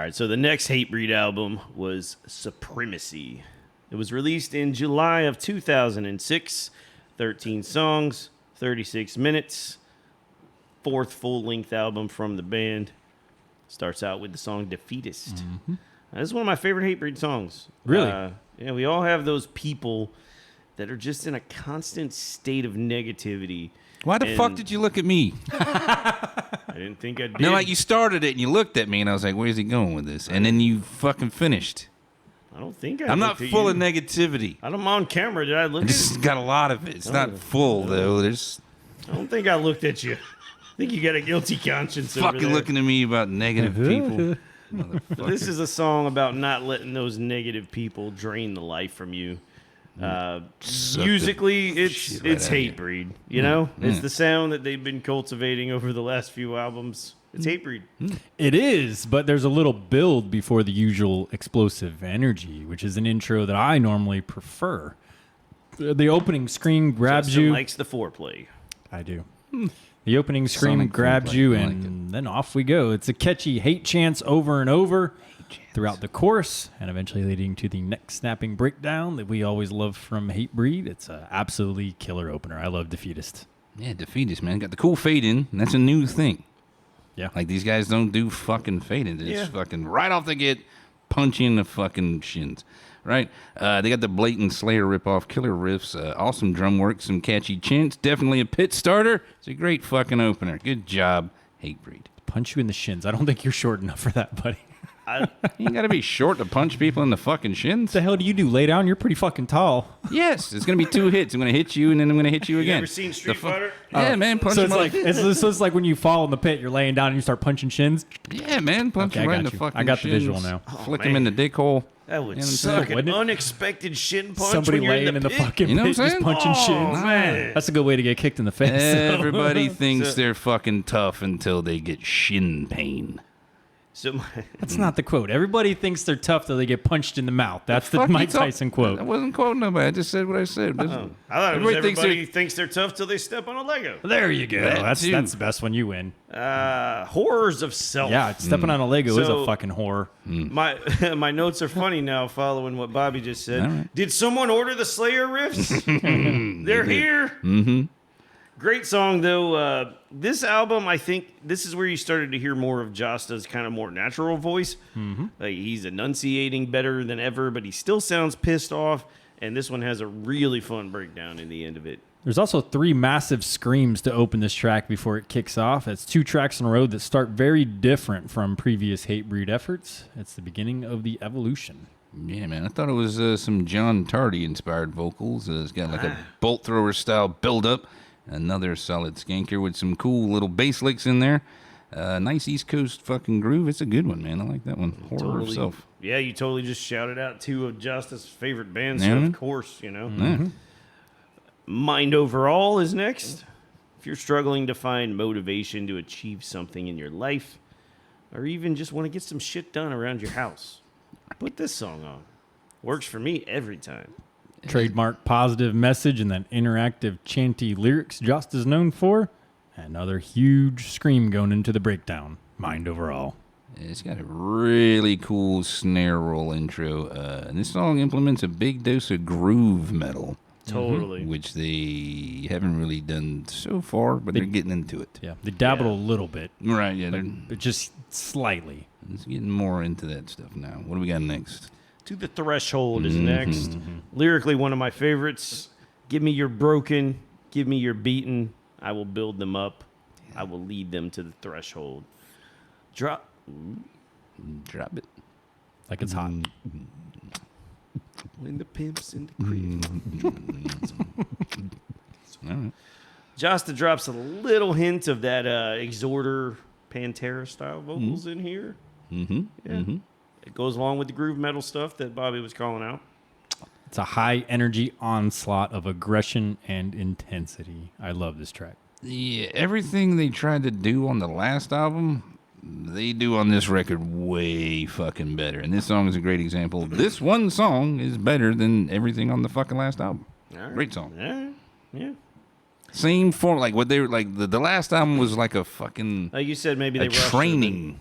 right, so the next Hatebreed album was Supremacy. It was released in July of 2006. 13 songs, 36 minutes. Fourth full-length album from the band. Starts out with the song Defeatist. Mm-hmm. This is one of my favorite Hatebreed songs. Really? Yeah, we all have those people that are just in a constant state of negativity. Why the fuck did you look at me? I didn't think I did. No, like you started it and you looked at me and I was like, where's he going with this? And then you fucking finished. I don't think I'm not full of negativity. I'm on camera. Did I look at you? Just got a lot of it. It's not full, though. I don't think I looked at you. I think you got a guilty conscience over fucking there. looking at me about negative people. This is a song about not letting those negative people drain the life from you. Musically, it's Hatebreed. You know, it's the sound that they've been cultivating over the last few albums. It's Hatebreed. It is, but there's a little build before the usual explosive energy, which is an intro that I normally prefer. The opening scream grabs Justin you. likes the foreplay. I do. The opening scream Sonic grabs foreplay. you, I like and then off we go. It's a catchy hate chants over and over throughout the chorus, and eventually leading to the neck-snapping breakdown that we always love from Hatebreed. It's an absolutely killer opener. I love Defeatist. Yeah, Defeatist, man. Got the cool fade in, and that's a new thing. Yeah. Like, these guys don't do fucking fade in. They just fucking right off the get, punch you in the fucking shins. Right? They got the blatant Slayer ripoff killer riffs, awesome drum work, some catchy chants. Definitely a pit starter. It's a great fucking opener. Good job, Hatebreed. Punch you in the shins. I don't think you're short enough for that, buddy. You ain't got to be short to punch people in the fucking shins. What the hell do you do? Lay down? You're pretty fucking tall. Yes, it's going to be 2 hits. I'm going to hit you, and then I'm going to hit you again. You ever seen Street Fighter? Yeah, man. Punch So him it's like when you fall in the pit, you're laying down and you start punching shins. Yeah, man. Punch Okay, him I right in got the you. fucking I got the shins. visual now. Flick him in the dick hole. That would You know what I'm suck. saying? An Wouldn't it? unexpected shin punch Somebody when you're laying in the, the fucking You know what pit I'm just saying? punching Oh, shins. man. That's a good way to get kicked in the face. Everybody thinks they're fucking tough until they get shin pain. So That's not the quote. Everybody thinks they're tough till they get punched in the mouth. That's the Fuck you Mike talk- Tyson quote. I wasn't quoting nobody. I just said what I said. I thought it was everybody thinks they're tough till they step on a Lego. There you go. That That's too. the best one. You win. Horrors of self. Yeah, stepping on a Lego is So- a fucking horror. My my notes are funny now following what Bobby just said. All right. Did someone order the Slayer riffs? They're here. Mm-hmm. Great song, though. This album, I think, this is where you started to hear more of Josta's kind of more natural voice. Mm-hmm. Like, he's enunciating better than ever, but he still sounds pissed off. And this one has a really fun breakdown in the end of it. There's also 3 massive screams to open this track before it kicks off. It's 2 tracks in a row that start very different from previous Hatebreed efforts. It's the beginning of the evolution. Yeah, man. I thought it was some John Tardy-inspired vocals. It's got like a bolt thrower style build-up. Another solid skanker with some cool little bass licks in there. Nice East Coast fucking groove. It's a good one, man. I like that one. Horror of Self. Yeah, you totally just shouted out 2 of Josta's favorite bands, Yeah, so man. of course, you know. Yeah. Mind Overall is next. If you're struggling to find motivation to achieve something in your life, or even just want to get some shit done around your house, put this song on. Works for me every time. Trademark positive message and that interactive chanty lyrics Jost is known for. Another huge scream going into the breakdown. Mind Overall. It's got a really cool snare roll intro. And this song implements a big dose of groove metal. Totally. Which they haven't really done so far, but they're getting into it. Yeah, they dabbled Yeah. a little bit, Right, yeah. but just slightly. It's getting more into that stuff now. What do we got next? To the Threshold is next. Lyrically, one of my favorites. Give me your broken, give me your beaten. I will build them up. I will lead them to the threshold. Drop. Drop it. Like it's hot. When the pimps in the crib. All right. Josta drops a little hint of that Exhorter Pantera style vocals in here. Mm-hmm. Yeah. Mm-hmm. It goes along with the groove metal stuff that Bobby was calling out. It's a high energy onslaught of aggression and intensity. I love this track. Yeah, everything they tried to do on the last album, they do on this record way fucking better. And this song is a great example. This one song is better than everything on the fucking last album. All right. Great song. Yeah. Yeah. Same form, like what they were like. The last album was like a fucking Like you said, maybe they a rushed it. training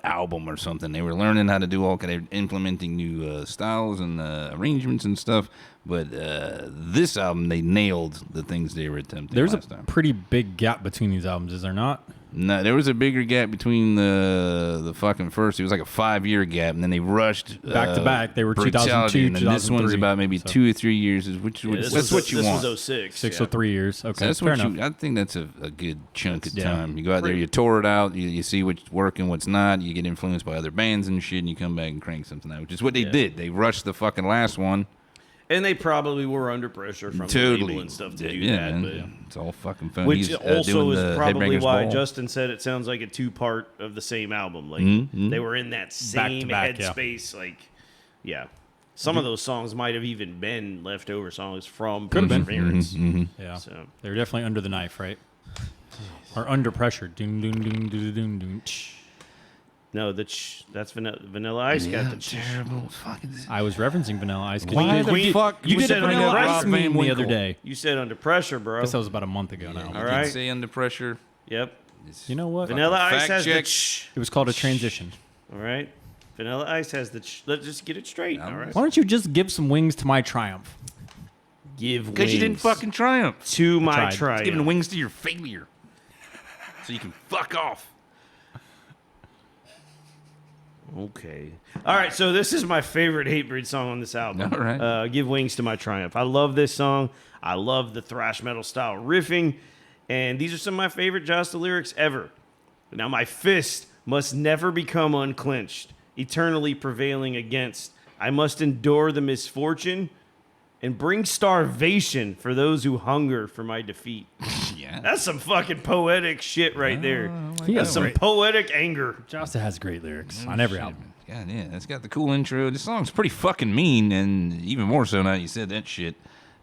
album or something. They were learning how to do all kind of implementing new styles and arrangements and stuff. But this album, they nailed the things they were attempting. There's last a time. pretty big gap between these albums, is there not? No, there was a bigger gap between the fucking first. It was like a 5-year gap, and then they rushed Back to back. They were Brutality, 2002, and then this one's 2003, about maybe so. 2 or 3 years. That's what you want. This was 06. 6 or 3 years. Okay, That's fair what enough. I think that's a good chunk of Yeah. time. You go out there, you tour it out, you see what's working, what's not. You get influenced by other bands and shit, and you come back and crank something out, which is what they did. They rushed the fucking last one. And they probably were under pressure from the label and stuff to do that. Man. But, It's all fucking fun. which He's, also doing is the probably Headbangers why Ball. Justin said it sounds like a 2-part of the same album. Like they were in that same back, yeah. headspace. Like, yeah. Some of those songs might have even been leftover songs from Could've been. Perseverance. Yeah, So. they were definitely under the knife, right? Or under pressure. Doom, doom, doom, doom, doom, doom. No, that's Vanilla Ice got the terrible fucking. I was referencing Vanilla Ice. 'cause Why you the did, fuck You you did said a Vanilla Vanilla Ice Ice meme Van the Winkle? other day. You said under pressure, bro. I guess that was about a month ago now. All right. Say under pressure. Yep. You know what? Vanilla Ice fact has check. It was called a transition. All right. Vanilla Ice has let's just get it straight. All right. Why don't you just give some wings to my triumph? Give Because you didn't wings fucking triumph. to my tried. triumph. Giving wings to your failure. So you can fuck off. Okay. All right. So this is my favorite Hatebreed song on this album. All right. Give Wings to My Triumph. I love this song. I love the thrash metal style riffing. And these are some of my favorite Josta lyrics ever. Now, my fist must never become unclenched, eternally prevailing against. I must endure the misfortune and bring starvation for those who hunger for my defeat. Yeah. That's some fucking poetic shit right there. He has That's some poetic anger. Josta has great lyrics on every album. God, yeah, it's got the cool intro. This song's pretty fucking mean, and even more so now you said that shit.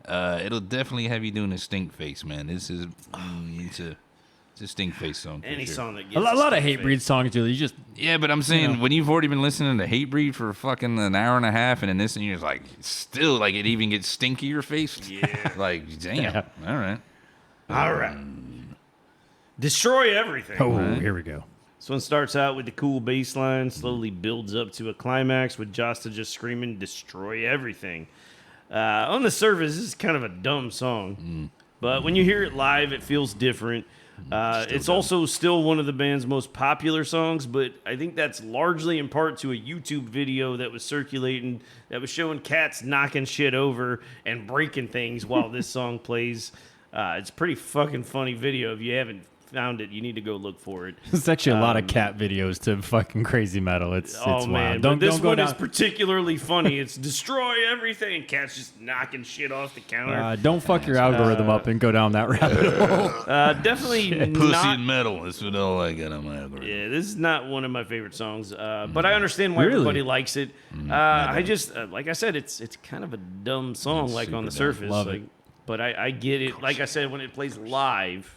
It'll definitely have you doing a stink face, man. This is it's a stink face song. For Any sure. song that gets A lot of stink Hatebreed face. songs do. You just Yeah, but I'm saying when you've already been listening to Hatebreed for fucking an hour and a half, and then this, and you're like, still like it even gets stinkier faced. Yeah. Like, damn. All right. All right. Destroy everything. here we go. This one starts out with the cool bass line, slowly builds up to a climax with Josta just screaming, destroy everything. On the surface, this is kind of a dumb song. But when you hear it live, it feels different. It's also still one of the band's most popular songs, but I think that's largely in part to a YouTube video that was circulating that was showing cats knocking shit over and breaking things while this song plays. It's a pretty fucking funny video. If you haven't found it, you need to go look for it. There's actually a lot of cat videos to fucking crazy metal. It's Oh wild. man, Don't but this go one down. is particularly funny. It's destroy everything. Cats just knocking shit off the counter. Don't fuck your algorithm up and go down that rabbit hole. Definitely Pussy not. and metal. That's what all I got on my algorithm. Yeah, this is not one of my favorite songs, but I understand why Really? everybody likes it. I just, like I said, it's kind of a dumb song, like on the super dumb. surface. Love like, it. But I get it. Like I said, when it plays live,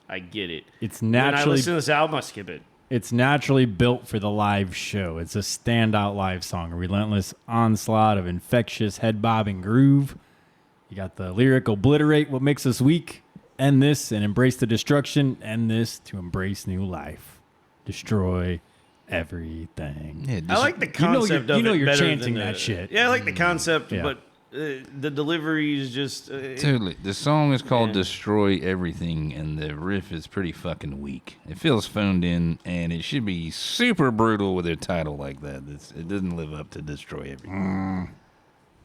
I get it. It's When I naturally listen to this album, I skip it. It's naturally built for the live show. It's a standout live song, a relentless onslaught of infectious head-bobbing groove. You got the lyric obliterate what makes us weak, end this and embrace the destruction, end this to embrace new life. Destroy everything. Yeah, I like the You know concept you're- of you know it you're better chanting than that shit. Yeah, I like the concept, Yeah. but the delivery is just... Totally. The song is called Yeah. Destroy Everything, and the riff is pretty fucking weak. It feels phoned in, and it should be super brutal with a title like that. It doesn't live up to Destroy Everything.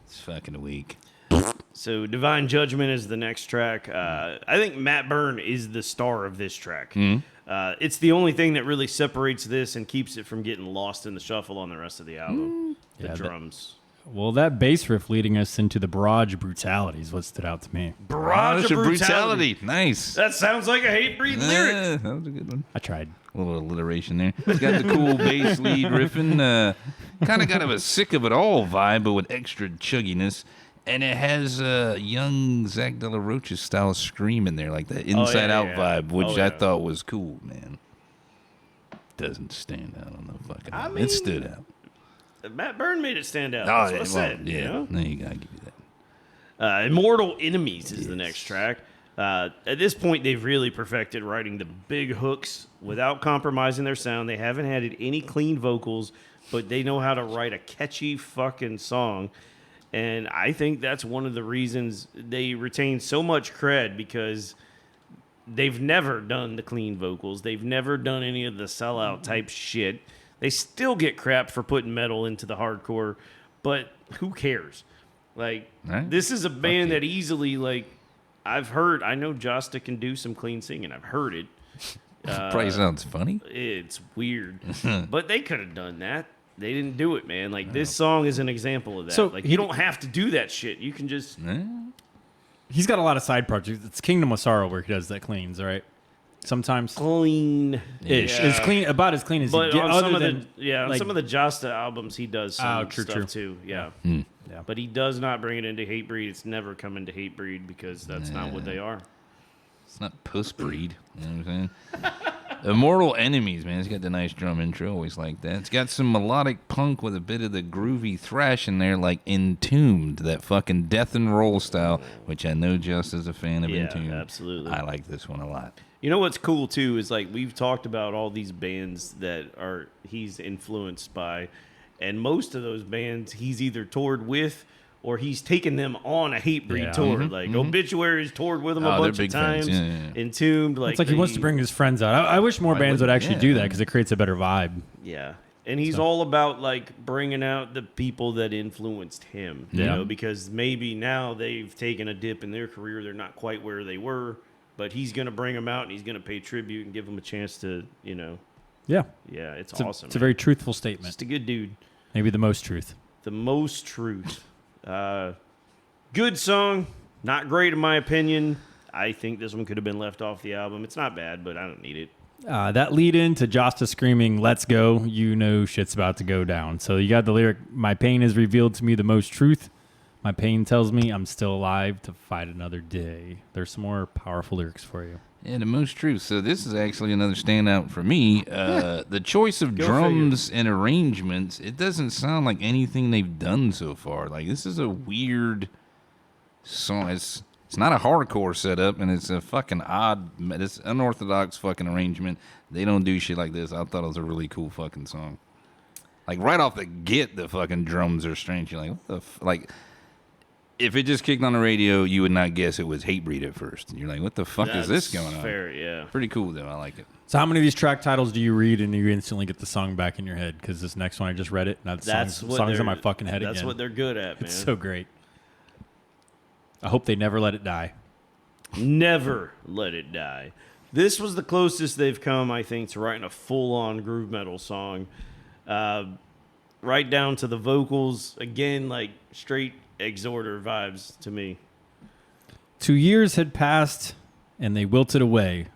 It's fucking weak. So Divine Judgment is the next track. I think Matt Byrne is the star of this track. It's the only thing that really separates this and keeps it from getting lost in the shuffle on the rest of the album. The Yeah, drums. Well, that bass riff leading us into the barrage brutality is what stood out to me. Barrage of brutality. Nice. That sounds like a Hatebreed lyric. That was a good one. I tried. A little alliteration there. It's got the cool bass lead riffing. Kind of got a sick of it all vibe, but with extra chugginess. And it has young Zach De La Rocha's style of scream in there, like that inside out vibe, which I thought was cool, man. Doesn't stand out on the fucking album. It stood out. Matt Byrne made it stand out. Oh, That's what I said. yeah. You know? No, you gotta give you that. Immortal Enemies is the next track. At this point, they've really perfected writing the big hooks without compromising their sound. They haven't added any clean vocals, but they know how to write a catchy fucking song. And I think that's one of the reasons they retain so much cred, because they've never done the clean vocals. They've never done any of the sellout type shit. They still get crap for putting metal into the hardcore, but who cares? Like, Right. This is a band yeah. that easily, like, I know Josta can do some clean singing. I've heard it. Probably sounds funny. It's weird. But they could have done that. They didn't do it, man. Like, this song is an example of that. So like, you don't have to do that shit. You can just... He's got a lot of side projects. It's Kingdom of Sorrow where he does that cleans, right? Sometimes Clean-ish. It's clean, about as clean as But you get. on some Other of than, the on like- some of the Josta albums, he does some true, stuff true. too. Yeah. Yeah. But he does not bring it into Hatebreed. It's never come into Hatebreed because that's not what they are. It's not Puss Breed. You know what I'm saying? Immortal Enemies, man. It's got the nice drum intro. Always like that. It's got some melodic punk with a bit of the groovy thrash in there, like Entombed, that fucking death and roll style, which I know Just is a fan of Yeah, Entombed. absolutely. I like this one a lot. You know what's cool too is, like, we've talked about all these bands that he's influenced by, and most of those bands he's either toured with or he's taken them on a Hatebreed Yeah. tour. Like Obituary's toured with him a Oh, they're bunch of big fans. times. Yeah. Entombed, like, It's like he wants to bring his friends out. I wish more Why bands would wouldn't- actually yeah. do that because it creates a better vibe. Yeah. And he's all about, like, bringing out the people that influenced him, you Yeah. know, because maybe now they've taken a dip in their career. They're not quite where they were, but he's going to bring them out and he's going to pay tribute and give them a chance to, you know, Yeah, yeah, it's it's awesome. it's a man. very truthful statement. Just a good dude. Maybe the most truth. The most truth. Good song. Not great in my opinion. I think this one could have been left off the album. It's not bad, but I don't need it. That lead in to Josta screaming, "Let's go," you know shit's about to go down. So you got the lyric, "My pain has revealed to me the most truth. My pain tells me I'm still alive to fight another day." There's some more powerful lyrics for you. Yeah, the most truth. So this is actually another standout for me. The choice of drums and arrangements, it doesn't sound like anything they've done so far. Like, this is a weird song. It's not a hardcore setup, and it's a fucking odd, it's unorthodox fucking arrangement. They don't do shit like this. I thought it was a really cool fucking song. Like, right off the get, the fucking drums are strange. You're like, what the like, if it just kicked on the radio, you would not guess it was Hatebreed at first. And you're like, what the fuck is this That's going on? Fair, yeah. Pretty cool, though. I like it. So how many of these track titles do you read and you instantly get the song back in your head? Because this next one I just read it. Now the That's what song's they're in my fucking head That's again. what they're good at, man. It's so great. I hope they never let it die. Never let it die. This was the closest they've come, I think, to writing a full-on groove metal song. Right down to the vocals. Again, like, straight exhorter vibes to me. 2 years had passed, and they wilted away.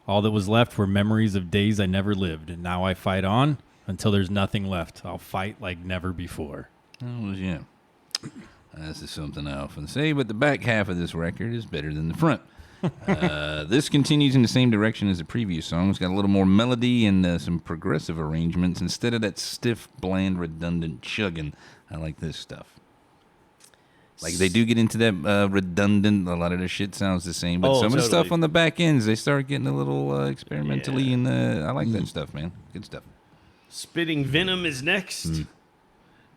All that was left were memories of days I never lived, and now I fight on until there's nothing left. I'll fight like never before. Oh, yeah. This is something I often say, but the back half of this record is better than the front. This continues in the same direction as the previous song. It's got a little more melody and some progressive arrangements instead of that stiff, bland, redundant chugging. I like this stuff. Like, they do get into that redundant, a lot of the shit sounds the same, but some of the stuff totally. on the back ends, they start getting a little experimentally, Yeah. and I like that stuff, man. Good stuff. Spitting Venom is next.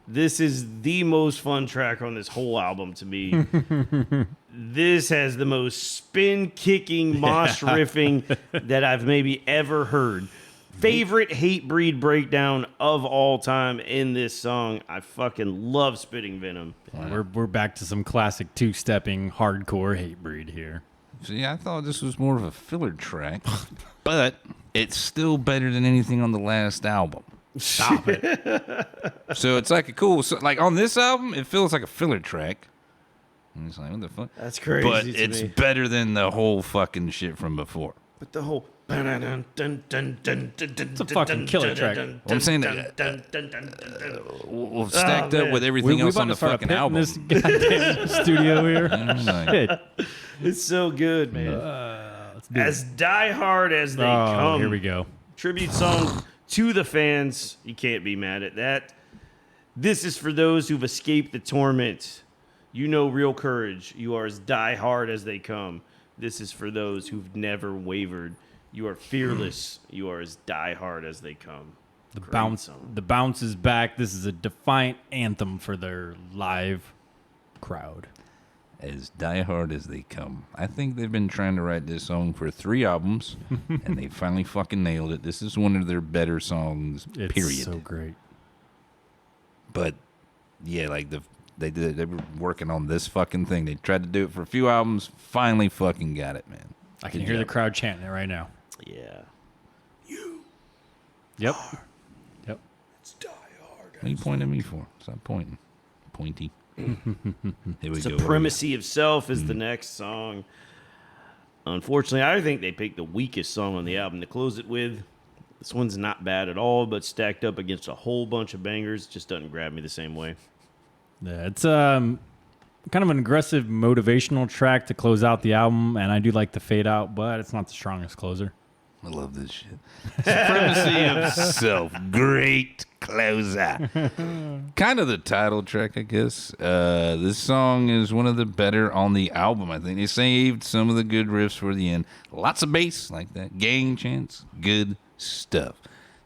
This is the most fun track on this whole album to me. This has the most spin-kicking, mosh riffing that I've maybe ever heard. Favorite Hatebreed breakdown of all time in this song. I fucking love Spitting Venom. We're back to some classic two-stepping hardcore Hatebreed here. See, I thought this was more of a filler track, but it's still better than anything on the last album. Stop it. So it's like a cool, so like on this album, it feels like a filler track. And it's like, what the fuck? That's crazy But to it's me. better than the whole fucking shit from before. But the whole... It's a fucking killer track. I'm saying that, stacked up man. with everything else on the fucking album. This goddamn studio here. I'm like, Shit. It's so good, man. Let's do As die-hard as they come. here we go. Tribute song to the fans. You can't be mad at that. This is for those who've escaped the torment. You know real courage. You are as die-hard as they come. This is for those who've never wavered. You are fearless. You are as diehard as they come. The Great bounce, song. the bounce is back. This is a defiant anthem for their live crowd. As diehard as they come. I think they've been trying to write this song for 3 albums, and they finally fucking nailed it. This is one of their better songs, It's period. so great. But yeah, like they were working on this fucking thing. They tried to do it for a few albums, finally fucking got it, man. I can Good hear the job. crowd chanting it right now. Yeah. Yep. Yep. What are you pointing at me for? Stop pointing. Pointy. Here we go. Supremacy of Self is the next song. Unfortunately, I think they picked the weakest song on the album to close it with. This one's not bad at all, but stacked up against a whole bunch of bangers, just doesn't grab me the same way. Yeah, it's kind of an aggressive motivational track to close out the album, and I do like the fade out, but it's not the strongest closer. I love this shit. Supremacy of Self. Great closer. Kind of the title track, I guess. This song is one of the better on the album, I think. They saved some of the good riffs for the end. Lots of bass like that. Gang chants. Good stuff.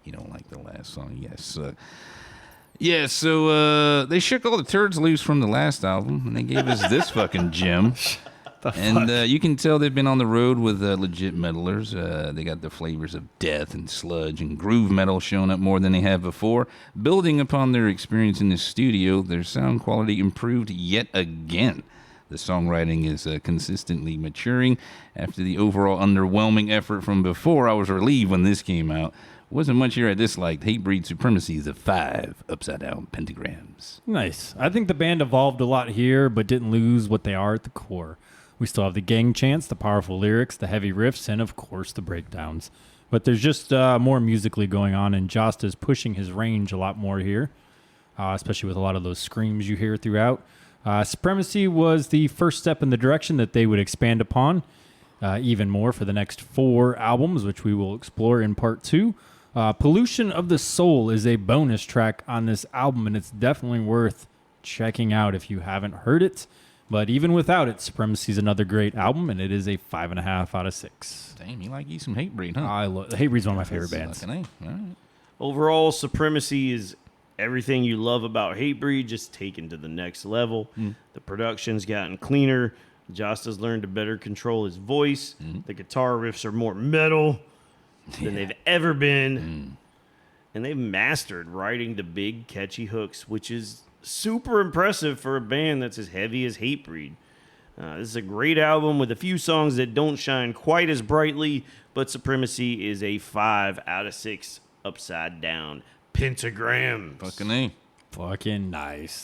You don't like the last song? Yes. Yeah, so they shook all the turds loose from the last album, and they gave us this fucking gem. And you can tell they've been on the road with legit metalers. They got the flavors of death and sludge and groove metal showing up more than they have before. Building upon their experience in the studio, their sound quality improved yet again. The songwriting is consistently maturing. After the overall underwhelming effort from before, I was relieved when this came out. Wasn't much here I disliked. Hatebreed Supremacy is a 5 upside-down pentagrams. Nice. I think the band evolved a lot here, but didn't lose what they are at the core. We still have the gang chants, the powerful lyrics, the heavy riffs, and of course the breakdowns. But there's just more musically going on, and Jost is pushing his range a lot more here, especially with a lot of those screams you hear throughout. Supremacy was the first step in the direction that they would expand upon even more for the next 4 albums, which we will explore in part 2. Pollution of the Soul is a bonus track on this album, and it's definitely worth checking out if you haven't heard it. But even without it, Supremacy is another great album, and it is a 5.5 out of 6. Damn, you like you some Hatebreed, huh? Hatebreed's one of my favorite bands. Fucking A. All right. Overall, Supremacy is everything you love about Hatebreed, just taken to the next level. The production's gotten cleaner. Jost has learned to better control his voice. The guitar riffs are more metal than they've ever been. And they've mastered writing the big, catchy hooks, which is super impressive for a band that's as heavy as Hatebreed. This is a great album with a few songs that don't shine quite as brightly, but Supremacy is a 5 out of 6 upside down pentagrams. Fucking A. Fucking nice.